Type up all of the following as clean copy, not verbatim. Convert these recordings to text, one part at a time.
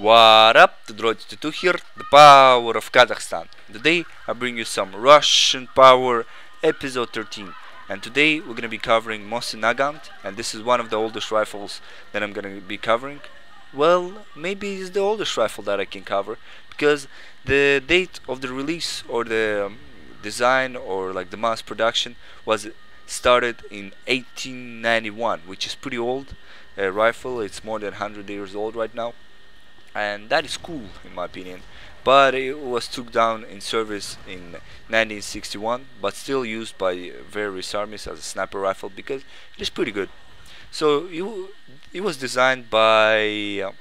What up, the Droid 22 here, the power of Kazakhstan. Today I bring you some Russian power, episode 13. And today we're gonna be covering Mosin-Nagant, and this is one of the oldest rifles that I'm gonna be covering. Well, maybe it's the oldest rifle that I can cover, because the date of the release or the design or like the mass production was started in 1891, which is pretty old rifle. It's more than 100 years old right now, and that is cool in my opinion. But it was took down in service in 1961, but still used by various armies as a sniper rifle because it is pretty good. So it was designed by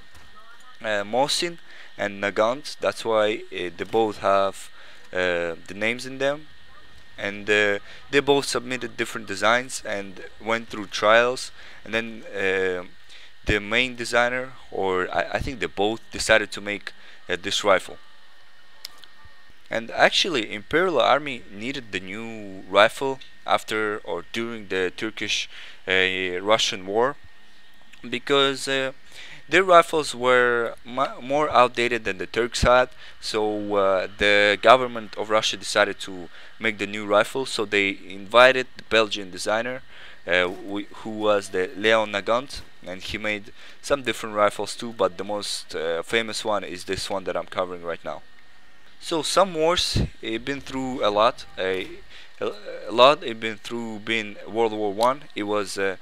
Mosin and Nagant. That's why they both have the names in them, and they both submitted different designs and went through trials, and then the main designer, or I think they both decided to make this rifle. And actually Imperial Army needed the new rifle after or during the Turkish Russian war, because their rifles were more outdated than the Turks had. So the government of Russia decided to make the new rifle, so they invited the Belgian designer who was the Leon Nagant, and he made some different rifles too, but the most famous one is this one that I'm covering right now. So some wars, it been through a lot. It been through being World War One. It was a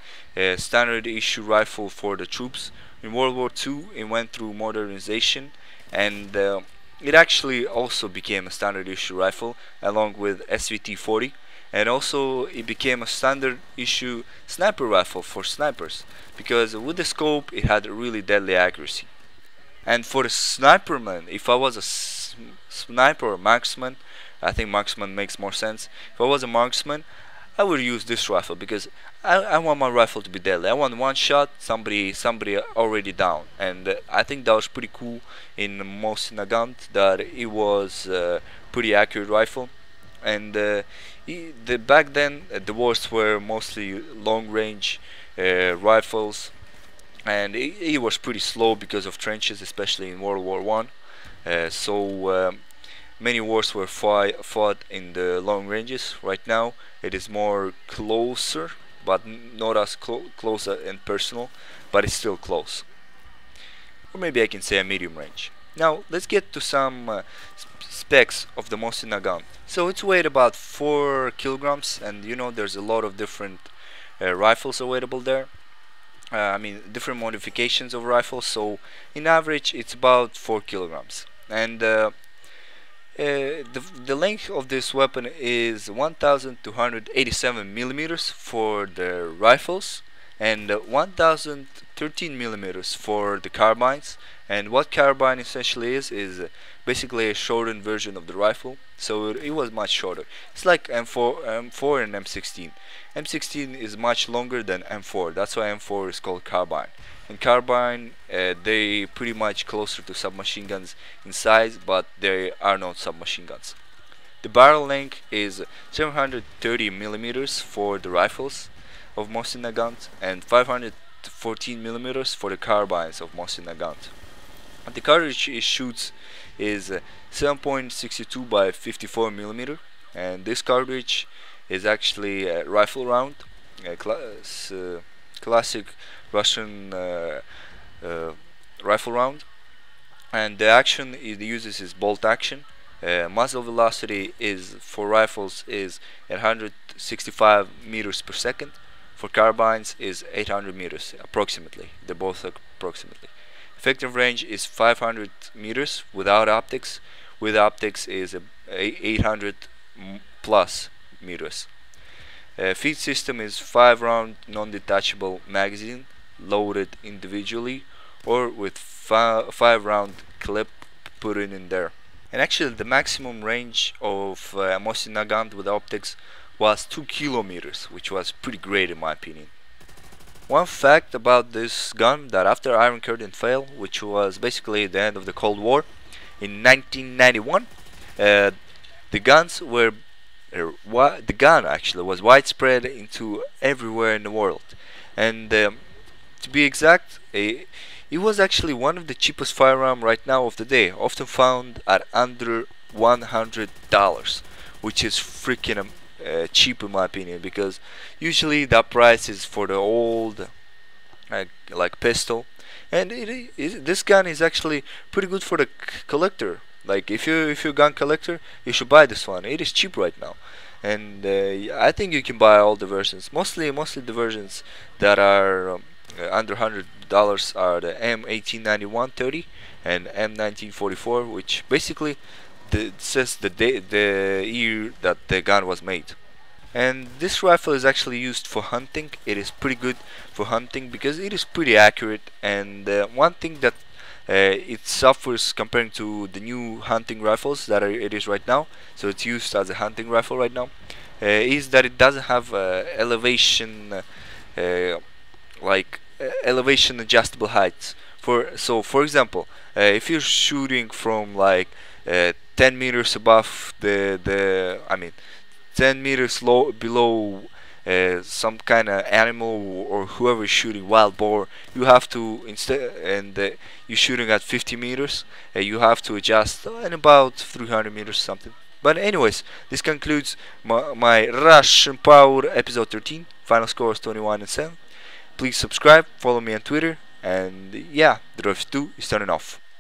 standard issue rifle for the troops. In World War Two, it went through modernization, and it actually also became a standard issue rifle along with SVT-40, and also it became a standard issue sniper rifle for snipers, because with the scope it had really deadly accuracy. And for the sniperman, if I was a sniper or marksman, I think marksman makes more sense. If I was a marksman, I would use this rifle because I want my rifle to be deadly. I want one shot, somebody already down, and I think that was pretty cool in Mosin-Nagant, that it was a pretty accurate rifle. And back then the wars were mostly long range rifles, and it was pretty slow because of trenches, especially in World War One. So many wars were fought in the long ranges. Right now it is more closer, but not as close and personal, but it's still close. Or maybe I can say a medium range. Now let's get to some specs of the Mosin-Nagant. So it's weighed about 4 kilograms, and you know there's a lot of different rifles available there. I mean different modifications of rifles, so in average it's about 4 kilograms. And the length of this weapon is 1287 millimeters for the rifles, and 1013 millimeters for the carbines. And what carbine essentially is basically a shortened version of the rifle, so it was much shorter. It's like M4 and M16. M16 is much longer than M4, that's why M4 is called carbine. And carbine, they pretty much closer to submachine guns in size, but they are not submachine guns. The barrel length is 730 millimeters for the rifles of Mosin-Nagant and 514 millimeters for the carbines of Mosin-Nagant. And the cartridge it shoots is 7.62 by 54 millimeter, and this cartridge is actually a rifle round, a classic Russian rifle round, and the action it uses is bolt action. Muzzle velocity is for rifles is 165 meters per second. For carbines is 800 meters approximately. They're both approximately. Effective range is 500 meters without optics. With optics is 800 plus meters. Feed system is 5-round non-detachable magazine loaded individually or with 5-round clip put in there. And actually the maximum range of Mosin-Nagant with optics was 2 kilometers, which was pretty great in my opinion. One fact about this gun, that after Iron Curtain fell, which was basically the end of the Cold War, in 1991, the gun actually was widespread into everywhere in the world. And to be exact, It was actually one of the cheapest firearm right now of the day, often found at under $100, which is freaking cheap in my opinion, because usually that price is for the old like pistol, and this gun is actually pretty good for the collector. Like if you're a gun collector, you should buy this one. It is cheap right now, and I think you can buy all the versions. Mostly the versions that are under $100 are the M1891-30 and M1944, which basically says the year that the gun was made. And this rifle is actually used for hunting. It is pretty good for hunting because it is pretty accurate, and one thing that it suffers comparing to the new hunting rifles that it is right now, so it's used as a hunting rifle right now, is that it doesn't have elevation elevation adjustable heights. For example, if you're shooting from like 10 meters above the I mean 10 meters below some kind of animal or whoever is shooting wild boar, you have to instead, and you're shooting at 50 meters, you have to adjust in about 300 meters or something. But anyways, this concludes my Russian Power episode 13. Final score is 21-7. Please subscribe, follow me on Twitter, and yeah, the Drift 2 is turning off.